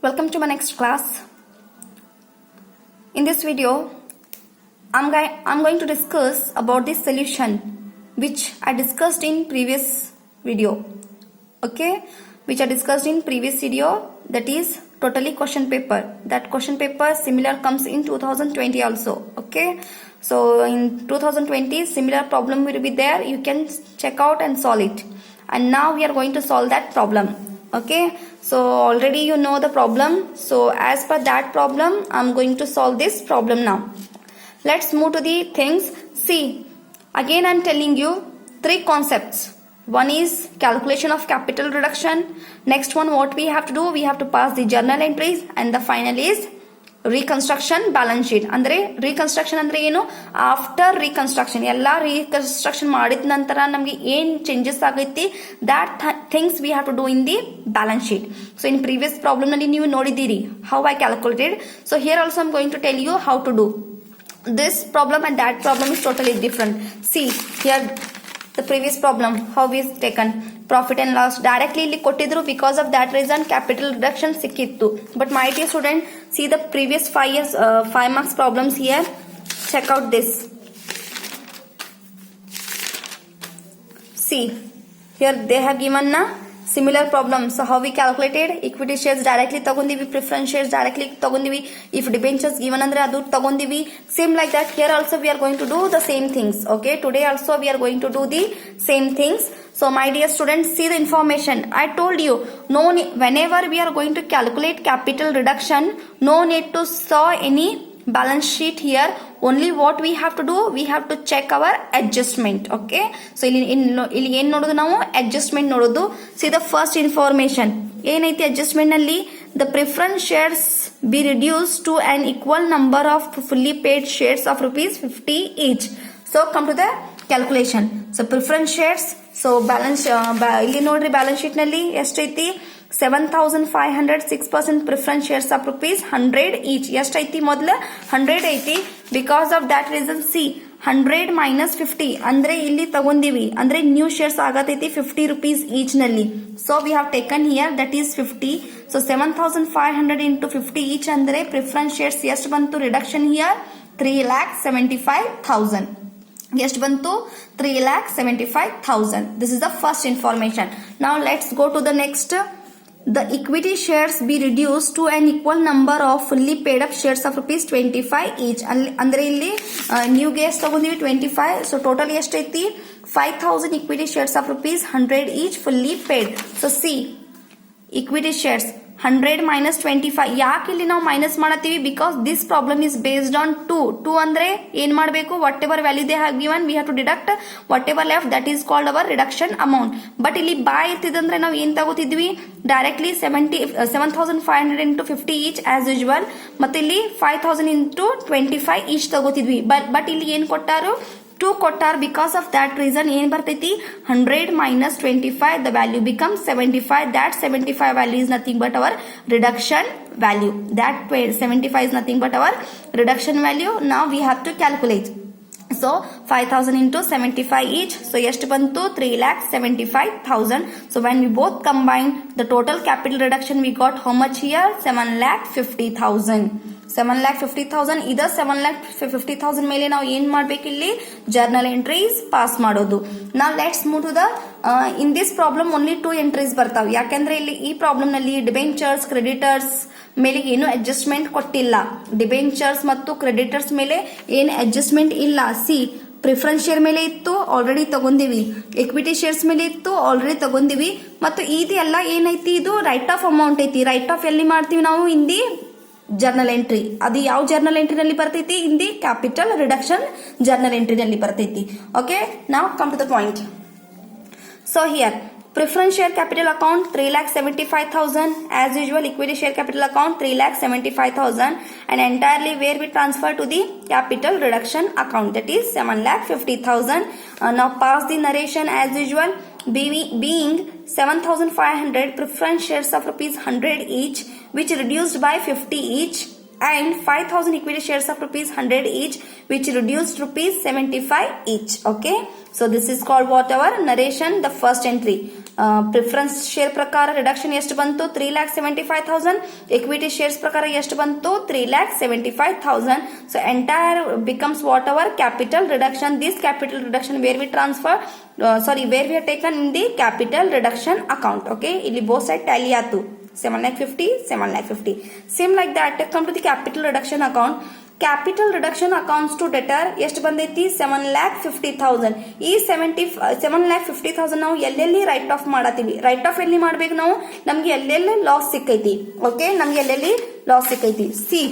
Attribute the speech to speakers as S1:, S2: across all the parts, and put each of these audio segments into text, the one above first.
S1: Welcome to my next class. In this video, I'm going to discuss about the solution which I discussed in previous video. Okay, which I discussed in previous video, that is totally question paper. That question paper similar comes in 2020 also. Okay, so in 2020 similar problem will be there. You can check out and solve it. And now we are going to solve that problem. Okay, so already you know the problem. So as per that problem, I'm going to solve this problem now. Let's move to the things. See, again I'm telling you three concepts. One is calculation of capital reduction. Next one, what we have to do, we have to pass the journal entries, and the final is reconstruction balance sheet. ಅಂದ್ರೆ reconstruction ಅಂದ್ರೆ ಏನು, after reconstruction ಎಲ್ಲ reconstruction ಮಾಡಿದ ನಂತರ ನಮಗೆ ಏನ್ changes ಆಗೈತಿ, that things we have to do in the balance sheet. So in previous problem ನಲ್ಲಿ ನೀವು ನೋಡಿದ್ದೀರಿ how I calculated. So here also I'm going to tell you how to do. This problem and that problem is totally different. See here the previous problem how is taken, profit and loss directly ಇಲ್ಲಿ ಕೊಟ್ಟಿದ್ರು, because of that reason capital reduction ಸಿಕ್ಕಿತ್ತು. But my dear student, see the previous 5 marks problems here. Check out this. See here they have given na similar problem. So how we calculated, equity shares directly ತಗೊಂಡಿವಿ, preference shares directly ತಗೊಂಡಿವಿ, if debentures given ಅಂದ್ರೆ ಅದು ತಗೊಂಡಿವಿ. Same like that here also we are going to do the same things. Okay, today also we are going to do the same things. So my dear students, see the information. I told you, whenever we are going to calculate capital reduction, no need to saw any balance sheet here. Only what we have to do, we have to check our adjustment. Okay, so ಇಲ್ಲಿ ಏನ್ ನೋಡೋದು ನಾವು, adjustment ನೋಡೋದು. See the first information ಏನೈತಿ adjustment ನಲ್ಲಿ, the preference shares be reduced to an equal number of fully paid shares of ₹50 each. So come to the calculation. So preference shares, so balance ಇಲ್ಲಿ ನೋಡ್ರಿ balance sheet ನಲ್ಲಿ ಎಷ್ಟೈತಿ, 7,500 6% preference shares of ₹100 each. ಎಷ್ಟೈತಿ ಮೊದಲ 100 ಐತಿ. Because of that reason, see 100 minus 50 ಅಂದ್ರೆ ಇಲ್ಲಿ ತಗೊಂಡಿವಿ, ಅಂದ್ರೆ ನ್ಯೂ ಶೇರ್ಸ್ ಆಗತೈತಿ ₹50 each ನಲ್ಲಿ. So we have taken here that is 50. So 7,500 into 50 each ಅಂದ್ರೆ preference shares ಎಷ್ಟು ಬಂತು, reduction here 3,75,000. ಎಷ್ಟು ಬಂತು, 3,75,000. This is the first information. Now let's go to the next. The equity shares be reduced to an equal number of fully paid up shares of ₹25 each. ಅಂದ್ರೆ ಇಲ್ಲಿ new ಗೆ ತಗೊಂಡಿವಿ 25. So total ಎಷ್ಟೈತಿ, 5,000 equity shares of ₹100 each fully paid. So see equity shares 100 minus 25. ಯಾಕೆ ಇಲ್ಲಿ ನಾವು minus ಮಾಡತ್ತೀವಿ, because this problem is based on 2 ಅಂದ್ರೆ ಏನ್ ಮಾಡಬೇಕು, whatever value they have given we have to deduct whatever left, that is called our reduction amount. But ಇಲ್ಲಿ ಬಾಯ್ ಇರ್ತಿದಂದ್ರೆ ನಾವು ಏನ್ ತಗೋತಿದ್ವಿ, directly 7,500 into 50 each as usual, ಮತ್ತೆ ಇಲ್ಲಿ 5,000 into 25 ಈಚ್ ತಗೋತಿದ್ವಿ. ಬಟ್ ಇಲ್ಲಿ ಏನ್ ಕೊಟ್ಟಾರು, 2 ಕೊಟ್ಟಾರ್. ಬಿಕಾಸ್ ಆಫ್ ದ್ಯಾಟ್ ರೀಸನ್ ಏನ್ ಬರ್ತೈತಿ, 100 minus 25, the value becomes 75. That 75 value is nothing but our reduction value. That 75 is nothing but our reduction value. Now we have to calculate. So 5,000 into 75 each. So ಎಷ್ಟು ಬಂತು, 3,75,000. So when we both combine the total capital reduction, we got how much here, 7,50,000. 7,50,000. ಇದರ 7,50,000 ಮೇಲೆ ನಾವು ಏನ್ ಮಾಡ್ಬೇಕು, ಇಲ್ಲಿ journal entries pass ಮಾಡೋದು. ನಾವು let's move to the in this problem only 2 entries ಬರ್ತಾವೆ. ಯಾಕಂದ್ರೆ ಇಲ್ಲಿ ಈ ಪ್ರಾಬ್ಲಮ್ ನಲ್ಲಿ ಡಿಬೆಂಚರ್ಸ್ ಕ್ರೆಡಿಟರ್ಸ್ ಮೇಲೆ ಏನು ಅಡ್ಜಸ್ಟ್ಮೆಂಟ್ ಕೊಟ್ಟಿಲ್ಲ. ಡಿಬೆಂಚರ್ಸ್ ಮತ್ತು ಕ್ರೆಡಿಟರ್ಸ್ ಮೇಲೆ ಏನು ಅಡ್ಜಸ್ಟ್ಮೆಂಟ್ ಇಲ್ಲ. ಸಿ ಪ್ರಿಫರೆನ್ಸ್ ಶೇರ್ ಮೇಲೆ ಇತ್ತು, ಆಲ್ರೆಡಿ ತಗೊಂಡಿವಿ. ಎಕ್ವಿಟಿ ಶೇರ್ಸ್ ಮೇಲೆ ಇತ್ತು, ಆಲ್ರೆಡಿ ತಗೊಂಡಿವಿ. ಮತ್ತು ಇದೆಲ್ಲ ಏನೈತಿ, ಇದು ರೈಟ್ ಆಫ್ ಅಮೌಂಟ್ ಐತಿ. ರೈಟ್ ಆಫ್ ಎಲ್ಲಿ ಮಾಡ್ತೀವಿ ನಾವು, ಇನ್ ದಿ ಜರ್ನಲ್ ಎಂಟ್ರಿ. ಅದು ಯಾವ ಜರ್ನಲ್ ಎಂಟ್ರಿ ನಲ್ಲಿ ಬರ್ತೈತಿ, in the capital reduction journal entry ನಲ್ಲಿ ಬರ್ತೈತಿ. ಓಕೆ, ನಾವು come to the point. So here preference share capital account 3,75,000. As usual, equity share capital account 3,75,000, and entirely where we transfer to the capital reduction account, that is 7,50,000. Now pass the narration as usual. Being 7,500 preference shares of ₹100 each, which reduced by 50 each. and 5,000 equity shares of rupees 100 each, which reduced rupees 75 each. Okay, so this is called whatever narration. The first entry, preference share ಪ್ರಕಾರ reduction ಎಷ್ಟು ಬಂತು 3,75,000. equity shares ಪ್ರಕಾರ ಎಷ್ಟು ಬಂತು 3,75,000. so entire becomes whatever capital reduction. This capital reduction where we transfer where we have taken in the capital reduction account. Okay, ಇಲ್ಲಿ both side tally ಆತು 7,50,000, 7,50,000. Same like that, come to the capital reduction account. Capital reduction accounts to debtor ಎಷ್ಟು ಬಂದೈತಿ 7,50,000. ಈ 7,50,000 ನಾವು ಎಲ್ಲೆಲ್ಲಿ right of ಮಾಡತ್ತೀವಿ. Right of ಎಲ್ಲಿ ಮಾಡ್ಬೇಕು ನಾವು, ನಮ್ಗೆ ಎಲ್ಲೆಲ್ಲಿ ಲಾಸ್ ಸಿಕ್ಕೈತಿ. ಓಕೆ, ನಮ್ಗೆ ಎಲ್ಲೆಲ್ಲಿ ಲಾಸ್ ಸಿಕ್ಕೈತಿ. C,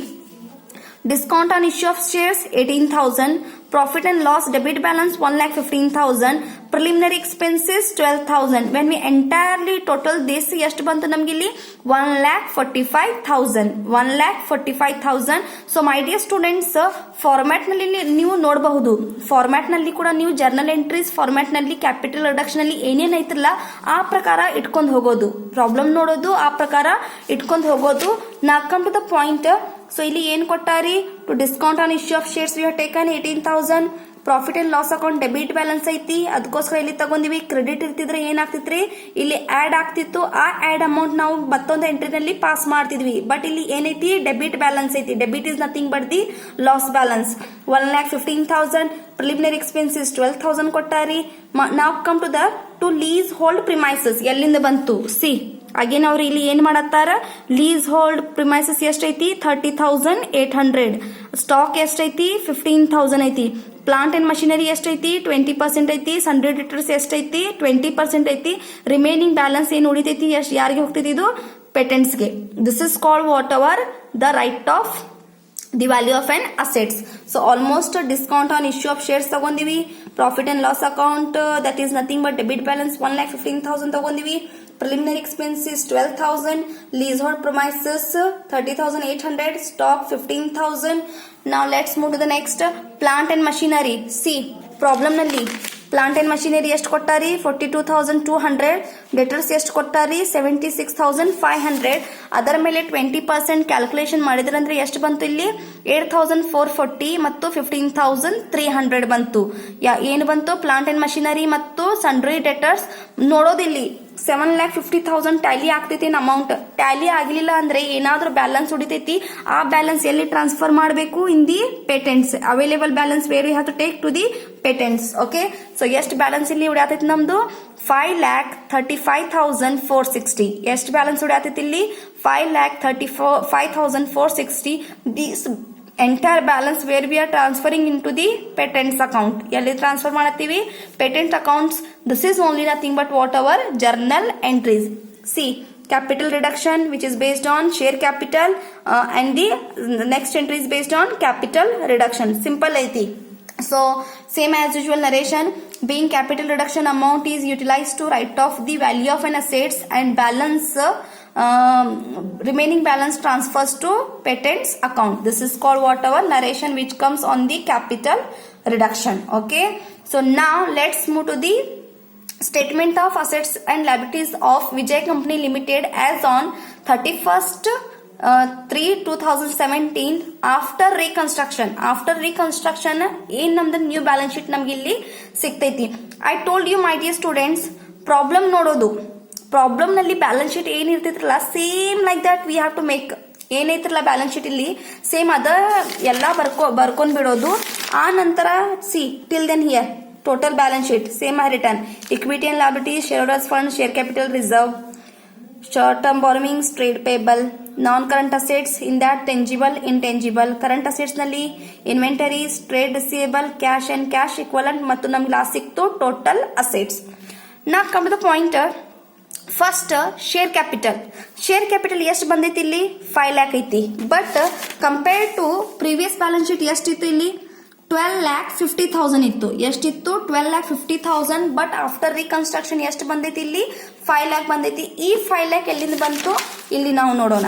S1: discount on issue of shares 18,000, profit and loss debit balance 1,15,000, preliminary expenses 12,000. when we entirely total this ಎಷ್ಟು ಬಂತು ನಮ್ಗೆ ಇಲ್ಲಿ 1,45,000, 1,45,000. so my dear students, format ನಲ್ಲಿ ನೀವು ನೋಡಬಹುದು. ಫಾರ್ಮ್ಯಾಟ್ ನಲ್ಲಿ ಕೂಡ ನೀವು ಜರ್ನಲ್ ಎಂಟ್ರೀಸ್ ಫಾರ್ಮ್ಯಾಟ್ ನಲ್ಲಿ ಕ್ಯಾಪಿಟಲ್ ರಿಡಕ್ಷನ್ ನಲ್ಲಿ ಏನೇನ್ ಐತಿರಲ್ಲ ಆ ಪ್ರಕಾರ ಇಟ್ಕೊಂಡು ಹೋಗೋದು, ಪ್ರಾಬ್ಲಮ್ ನೋಡೋದು, ಆ ಪ್ರಕಾರ ಇಟ್ಕೊಂಡು ಹೋಗೋದು. ನಾ come to the point. So ಇಲ್ಲಿ ಏನ್ ಕೊಟ್ಟಾರಿ, to discount on issue of shares we have taken 18,000. Profit and loss account debit balance ಐತಿ, ಅದಕ್ಕೋಸ್ಕರ ಇಲ್ಲಿ ತಗೊಂಡಿವಿ. ಕ್ರೆಡಿಟ್ ಇರ್ತಿದ್ರೆ ಏನಾಗ್ತಿತ್ರಿ, ಇಲ್ಲಿ ಆಡ್ ಆಗ್ತಿತ್ತು. ಆ ಆಡ್ ಅಮೌಂಟ್ ನಾವು ಮತ್ತೊಂದು ಎಂಟ್ರಿನಲ್ಲಿ ಪಾಸ್ ಮಾಡ್ತಿದ್ವಿ. ಬಟ್ ಇಲ್ಲಿ ಏನೈತಿ, ಡೆಬಿಟ್ ಬ್ಯಾಲೆನ್ಸ್ ಐತಿ. Debit is nothing but the loss balance. 1,15,000. Preliminary expenses 12,000 ಕೊಟ್ಟಾರಿ. ನಾವು come to the to leasehold premises ಎಲ್ಲಿಂದ ಬಂತು. ಸಿ, ಅಗೇನ್ ಅವ್ರು ಇಲ್ಲಿ ಏನ್ ಮಾಡತ್ತಾರ, ಲೀಸ್ ಹೋಲ್ಡ್ ಪ್ರಿಮೈಸಸ್ ಎಷ್ಟೈತಿ 30,800. ಸ್ಟಾಕ್ ಎಷ್ಟೈತಿ 15,000 ಐತಿ. ಪ್ಲಾಂಟ್ ಅಂಡ್ ಮಷಿನರಿ ಎಷ್ಟೈತಿ 20% ಐತಿ. ಸನ್ಡ್ರಿ ಡಿಟರ್ಸ್ ಎಷ್ಟೈತಿ 20% ಐತಿ. ರಿಮೈನಿಂಗ್ ಬ್ಯಾಲೆನ್ಸ್ ಏನ್ ಉಳಿತೈತಿ ಎಷ್ಟು ಯಾರಿಗೆ ಹೋಗ್ತೈತಿ, ಇದು ಪೇಟೆಂಟ್ಸ್ಗೆ. This is called whatever the write off the value of an assets. So almost discount on issue of shares ತಗೊಂಡಿವಿ. Profit and loss account that is nothing but debit balance 1,15,000 ತಗೊಂಡಿವಿ. preliminary expenses 12,000, leasehold premises 30,800, stock 15,000. now let's move to the next, plant and machinery. see, problem nalli plant and machinery ಎಷ್ಟು ಕೊಟ್ಟಾರಿ 42,200. Debtors ಎಷ್ಟು ಕೊಟ್ಟಾರಿ 76,500. ಅದರ ಮೇಲೆ 20% calculation ಮಾಡಿದ್ರಂದ್ರೆ ಎಷ್ಟು ಬಂತು, ಇಲ್ಲಿ 8,440 ಮತ್ತು 15,300 ಬಂತು. ಏನು ಬಂತು, ಪ್ಲಾಂಟ್ ಅಂಡ್ ಮಷಿನರಿ ಮತ್ತು ಸನ್ಡ್ರಿ ಡೆಟರ್ಸ್ ನೋಡೋದಿಲ್ಲಿ 7,50,000 ಟ್ಯಾಲಿ ಆಗ್ತೈತಿ ಅಮೌಂಟ್. ಟ್ಯಾಲಿ ಆಗಲಿಲ್ಲ ಅಂದ್ರೆ ಏನಾದ್ರೂ ಬ್ಯಾಲೆನ್ಸ್ ಉಳಿತೈತಿ, ಆ ಬ್ಯಾಲೆನ್ಸ್ ಎಲ್ಲಿ ಟ್ರಾನ್ಸ್ಫರ್ ಮಾಡಬೇಕು, in the patents. Available balance where we have to take to the patents. Okay, so ಎಷ್ಟು ಬ್ಯಾಲೆನ್ಸ್ ಇಲ್ಲಿ ಉಳಿಯತೈತಿ ನಮ್ದು 5,35,460. ಎಷ್ಟು ಬ್ಯಾಲೆನ್ಸ್ ಉಳಿಯತೈತಿ ಇಲ್ಲಿ 5,35,460. This entire balance where we are transferring in to the patents account. ಎಲ್ಲಿ ಟ್ರಾನ್ಸ್ಫರ್ ಮಾಡತ್ತೀವಿ, patent accounts. This is only nothing but what our journal entries. See, capital reduction which is based on share capital and the next entry is based on capital reduction. simple aiti. so same as usual narration, being capital reduction amount is utilized to write off the value of an assets and balance remaining balance transfers to patents account. This is called whatever narration which comes on the capital reduction. okay, so now let's move to the statement of assets and liabilities of Vijay Company Limited as on 31st 3/2017 after reconstruction. after reconstruction ಏನ್ ನಮ್ದು new balance sheet ನಮ್ಗೆ ಇಲ್ಲಿ ಸಿಗ್ತೈತಿ. I told you my dear students, problem ನೋಡೋದು, problem ನಲ್ಲಿ balance sheet ಏನಿರ್ತಿತ್ರಲ್ಲ same like that we have to make. ಏನೈತ್ರಲ್ಲ balance sheet ಇಲ್ಲಿ ಸೇಮ್ ಅದ ಎಲ್ಲ ಬರ್ಕೊಂಡ್ ಬಿಡೋದು. ಆ ನಂತರ see till then here total balance sheet same I written, equity and liabilities, shareholders fund, share capital reserve, short term borrowings, trade payable, non current assets in that tangible, intangible. current assets ನಲ್ಲಿ inventories, trade receivable, cash and cash equivalent ಮತ್ತು ನಮ್ಗೆ last ಸಿಕ್ತು total assets. now come to the point. First share capital. Share capital ಎಷ್ಟು ಬಂದೈತಿ ಇಲ್ಲಿ 5 lakh ಐತಿ. But compare to previous balance sheet ಎಷ್ಟಿತ್ತು, ಇಲ್ಲಿ 12,50,000 ಇತ್ತು. ಎಷ್ಟಿತ್ತು 12,50,000. ಬಟ್ ಆಫ್ಟರ್ ರೀಕನ್ಸ್ಟ್ರಕ್ಷನ್ ಎಷ್ಟು ಬಂದೈತಿ, ಇಲ್ಲಿ 5 lakh ಬಂದೈತಿ. ಈ 5 lakh ಎಲ್ಲಿಂದ ಬಂತು ಇಲ್ಲಿ ನಾವು ನೋಡೋಣ.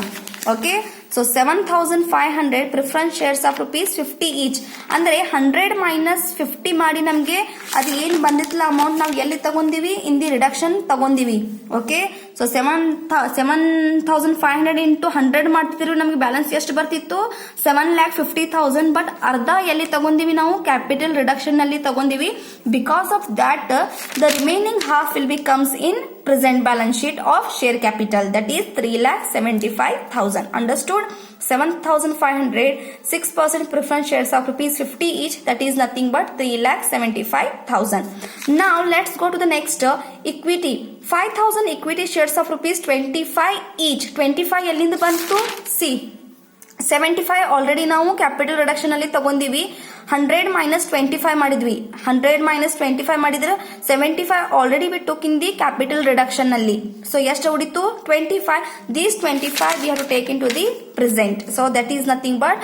S1: Okay, so 7,500 preference shares of ₹50 each. ಅಂದ್ರೆ 100 ಮೈನಸ್ 50 ಮಾಡಿ ನಮ್ಗೆ ಅದು ಏನ್ ಬಂದಿತ್ತಲ್ಲ ಅಮೌಂಟ್ ನಾವು ಎಲ್ಲಿ ತಗೊಂಡಿವಿ, ಇನ್ ದಿ ರಿಡಕ್ಷನ್ ತಗೊಂಡಿವಿ. ಓಕೆ, ಸೊ 7,500 ಇಂಟು 100 ಮಾಡ್ತಿದ್ರು ನಮ್ಗೆ ಬ್ಯಾಲೆನ್ಸ್ ಎಷ್ಟು ಬರ್ತಿತ್ತು, 7,50,000. ಬಟ್ ಅರ್ಧ ಎಲ್ಲಿ ತಗೊಂಡಿವಿ ನಾವು, ಕ್ಯಾಪಿಟಲ್ ರಿಡಕ್ಷನ್ ನಲ್ಲಿ ತಗೊಂಡಿವಿ. Because of that the remaining half will be comes in present balance sheet of share capital, that is 3,75,000. Understood? 7,500, 6% preference shares of ₹50 each, that is nothing but 3,75,000. Now let's go to the next equity. 5,000 equity shares of ₹25 each. 25 ಎಲ್ಲಿಂದ ಬಂತು, C 75 already ನಾವು capital reduction ಅಲ್ಲಿ ತಗೊಂಡಿವಿ. 100 minus 25 ಮಾಡಿದ್ವಿ. 100 minus 25 ಮಾಡಿದ್ರೆ 75 already we took in the capital reduction ನಲ್ಲಿ. So ಎಷ್ಟು ಉಳಿತು, 25. These 25 we have to take into the present. So that is nothing but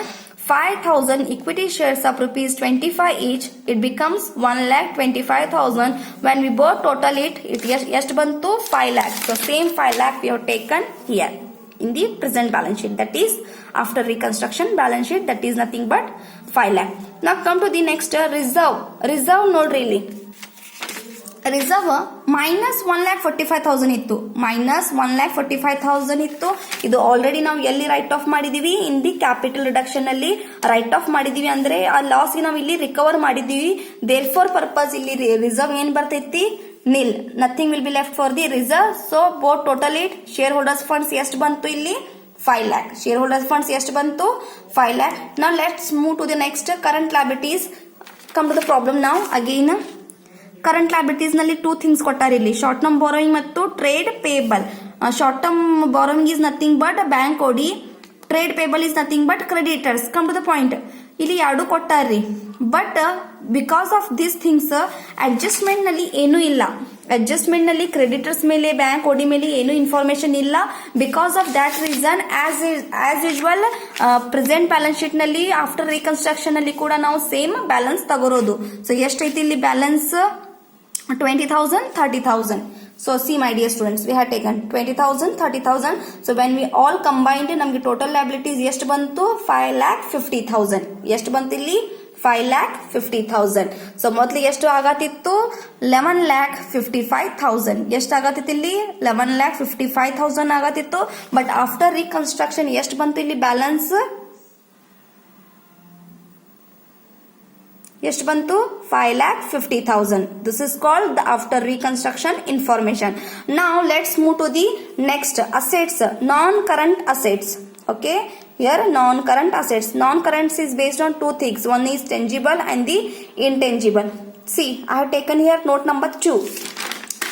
S1: 5,000 equity shares of ₹25 each. It becomes 1,25,000. When we both total it ಎಷ್ಟು ಬಂತು, 5 lakh. So same 5 lakh we have taken here in the present balance sheet, that is after reconstruction balance sheet, that is nothing but 5 lakh. Now come to the next reserve ನೋಡ್ರಿ ಇಲ್ಲಿ reserve minus 1,45,000 ಇತ್ತು, minus 1,45,000 ಇತ್ತು. ಇದು already ನಾವು ಎಲ್ಲಿ write off ಮಾಡಿದೀವಿ, in the capital reduction ಅಲ್ಲಿ write off ಮಾಡಿದೀವಿ. ಅಂದ್ರೆ ಆ ಲಾಸ್ ನಾವು ಇಲ್ಲಿ ರಿಕವರ್ ಮಾಡಿದೀವಿ. ದೇರ್ ಫಾರ್ ಪರ್ಪಸ್ ಇಲ್ಲಿ ರಿಸರ್ವ್ ಏನ್ ಬರ್ತೈತಿ, nil, nothing will be left for the reserve. So both total it shareholders funds ಎಷ್ಟು ಬಂತು ಇಲ್ಲಿ, 5 lakh. ಶೇರ್ ಹೋಲ್ಡರ್ಸ್ ಫಂಡ್ಸ್ ಎಷ್ಟು ಬಂತು, 5 lakh. Now let's move to the next current liabilities. Come to the problem now again. Current liabilities ನಲ್ಲಿ 2 things ಕೊಟ್ಟಾರ ಇಲ್ಲಿ, short term borrowing ಮತ್ತು trade payable. Short term borrowing is nothing but bank OD, trade payable is nothing but creditors. Come to the point, ಇಲ್ಲಿ ಎರಡು ಕೊಟ್ಟಾರ್ರಿ. But because of this things adjustment ನಲ್ಲಿ ಏನೂ ಇಲ್ಲ. ಅಡ್ಜಸ್ಟ್ಮೆಂಟ್ ನಲ್ಲಿ ಕ್ರೆಡಿಟರ್ಸ್ ಮೇಲೆ, bank ಓಡಿ ಮೇಲೆ ಏನು ಇನ್ಫಾರ್ಮೇಶನ್ ಇಲ್ಲ. Because of that reason as usual present balance sheet ನಲ್ಲಿ ಆಫ್ಟರ್ ರೀಕನ್ಸ್ಟ್ರಕ್ಷನ್ ಅಲ್ಲಿ ಕೂಡ ನಾವು ಸೇಮ್ ಬ್ಯಾಲೆನ್ಸ್ ತಗೋರೋದು. ಸೊ ಎಷ್ಟೈತಿ ಇಲ್ಲಿ balance, 20,000, 30,000. So see my dear students, we have taken 20,000, 30,000. So when we all combined, ನಮಗೆ total liabilities ಎಷ್ಟು ಬಂತು, 5,50,000. ಎಷ್ಟು ಬಂತು ಇಲ್ಲಿ, 5,50,000. ಸೊ ಮೊದಲು ಎಷ್ಟು ಆಗತ್ತಿತ್ತು, 11,55,000. ಎಷ್ಟು ಆಗತ್ತಿತ್ತು ಇಲ್ಲಿ, 11,55,000 ಆಗತ್ತಿತ್ತು. ಬಟ್ ಆಫ್ಟರ್ ರೀಕನ್ಸ್ಟ್ರಕ್ಷನ್ ಎಷ್ಟು ಬಂತು ಇಲ್ಲಿ ಬ್ಯಾಲೆನ್ಸ್, ಎಷ್ಟು ಬಂತು, 5,50,000. This is called the after reconstruction information. Now let's move to the next assets, non-current assets. Okay, here non-current assets. Non-current is based on 2 things. One is tangible and the intangible. See, I have taken here note number 2.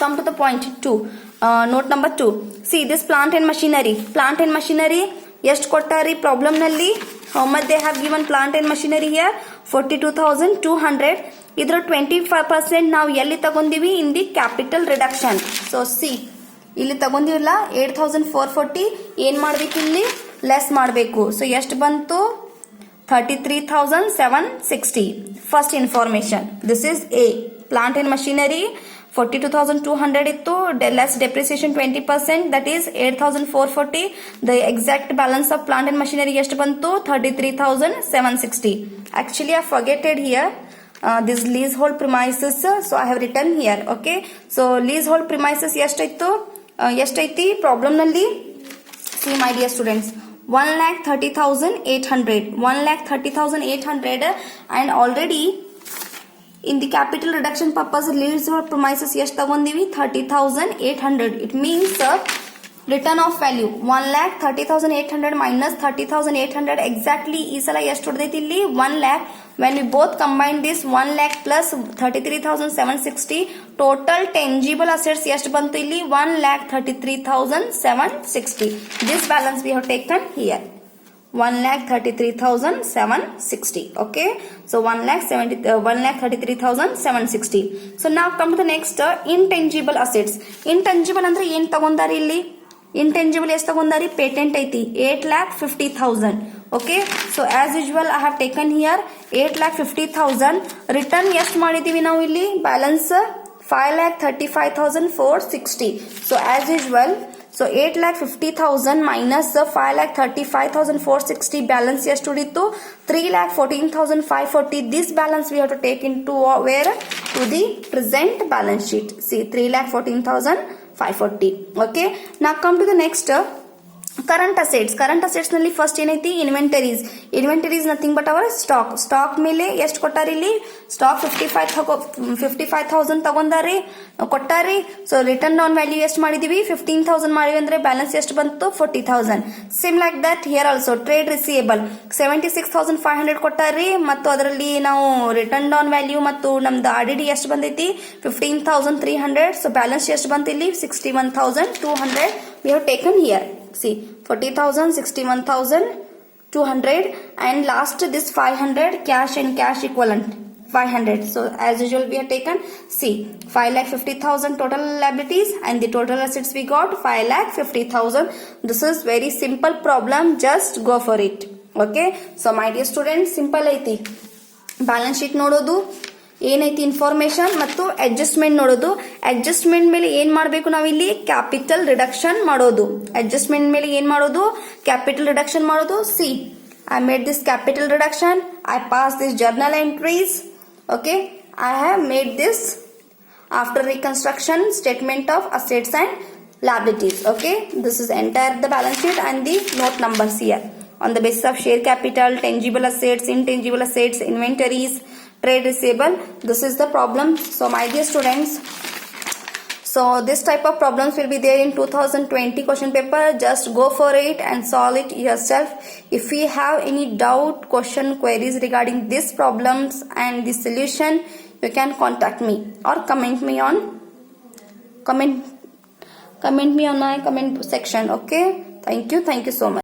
S1: Come to the point 2. Note number 2. See this plant and machinery. Plant and machinery ಎಷ್ಟು ಕೊಟ್ಟಾರಿ problem ನಲ್ಲಿ, how much they have given plant and machinery here, 42,200. ಇದರ 25% ನಾವು ಎಲ್ಲಿ ತಗೊಂಡಿವಿ, in the capital reduction. So see ಇಲ್ಲಿ ತಗೊಂಡಿವಿಲ್ಲ 8,440, ಏನ್ ಮಾಡ್ಬೇಕು ಇಲ್ಲಿ, ಲೆಸ್ ಮಾಡಬೇಕು. ಸೊ ಎಷ್ಟು ಬಂತು, 33,760. First information, this is A. Plant and machinery 42,200 ಇತ್ತು, less depreciation 20%, that is 8,440. The exact balance of plant and machinery ಎಷ್ಟು ಬಂತು, 33,760. Actually I forgeted here this leasehold premises, so I have written here. Okay, so leasehold premises ಎಷ್ಟೈತಿ problem ನಲ್ಲಿ, see my dear students, 1,30,800, 1,30,800, and already in the capital reduction purpose leasehold premises ಎಷ್ಟು ತಗೊಂಡಿವಿ, 30,800. it means return of value 1,30,800 minus 30,800 exactly ಈ ಸಲ ಎಷ್ಟು ಹೊಡೆದೈತಿ ಇಲ್ಲಿ, 1 lakh. when we both combine this 1 lakh plus 33,760, total tangible assets ಎಷ್ಟು ಬಂತು ಇಲ್ಲಿ, 1,33,760. this balance we have taken here, 1,33,760. okay, so 1,33,760. so now come to the next intangible assets. intangible ಅಂದ್ರೆ ಏನ್ ತಗೊಂಡಾರಿ ಇಲ್ಲಿ, intangible ಎಷ್ಟು ತಗೊಂಡಾರಿ, ಪೇಟೆಂಟ್ ಐತಿ 8,50,000. okay, so as usual I have taken here 8,50,000. Return ಎಷ್ಟು ಮಾಡಿದೀವಿ ನಾವು ಇಲ್ಲಿ, balance 5,35,460. so as usual so 8,50,000 minus 5,35,460 balance ಎಷ್ಟು ಉಳಿತು 3,14,540. This balance we have to take in to where to the present balance sheet. See 3,14,540. Okay, ನಾ come to the next current assets. Current assets ನಲ್ಲಿ first ಏನೈತಿ inventories. Inventories nothing but our stock. Stock ಮೇಲೆ ಎಷ್ಟು ಕೊಟ್ಟಾರಿ ಇಲ್ಲಿ stock 55,000 ತಗೊಂಡಾರಿ ಕೊಟ್ಟಾರಿ. So return on value ಎಷ್ಟು ಮಾಡಿದೀವಿ 15,000 ಮಾಡಿವಿ ಅಂದ್ರೆ ಬ್ಯಾಲೆನ್ಸ್ ಎಷ್ಟು ಬಂತು 40,000. Same like that here also trade receivable 76,500 ಕೊಟ್ಟಾರಿ ಮತ್ತು ಅದರಲ್ಲಿ ನಾವು ರಿಟರ್ನ್ ಆನ್ ವ್ಯಾಲ್ಯೂ ಮತ್ತು ನಮ್ದು RDD ಎಷ್ಟು ಬಂದೈತಿ 15,300. ಸೊ ಬ್ಯಾಲೆನ್ಸ್ ಎಷ್ಟು ಬಂತು ಇಲ್ಲಿ 61,200 we have taken here. See 40,000, 61,200 and last this 500 cash and cash equivalent 500. So as usual we have taken see 5,50,000 total liabilities and the total assets we got 5,50,000. This is very simple problem, just go for it. Okay, so my dear students simple ಐತಿ. Balance sheet ನೋಡೋದು ಏನೈತಿ information ಮತ್ತು adjustment ನೋಡೋದು. Adjustment ಮೇಲೆ ಏನ್ ಮಾಡಬೇಕು ನಾವಿಲ್ಲಿ capital reduction ಮಾಡೋದು. ಅಡ್ಜಸ್ಟ್ಮೆಂಟ್ ಮೇಲೆ ಏನ್ ಮಾಡೋದು ಕ್ಯಾಪಿಟಲ್ ರಿಡಕ್ಷನ್ ಮಾಡೋದು. C I made this capital reduction, I pass this journal entries. Okay, I have made this after reconstruction statement of assets and liabilities. Okay, this is entire the balance sheet and the note numbers here on the basis of share capital, tangible assets, intangible assets, inventories, trade receivable. This is the problem. So my dear students, so this type of problems will be there in 2020 question paper. Just go for it and solve it yourself. If you have any doubt, question, queries regarding these problems and the solution, you can contact me or comment me on my comment section. Okay, thank you so much.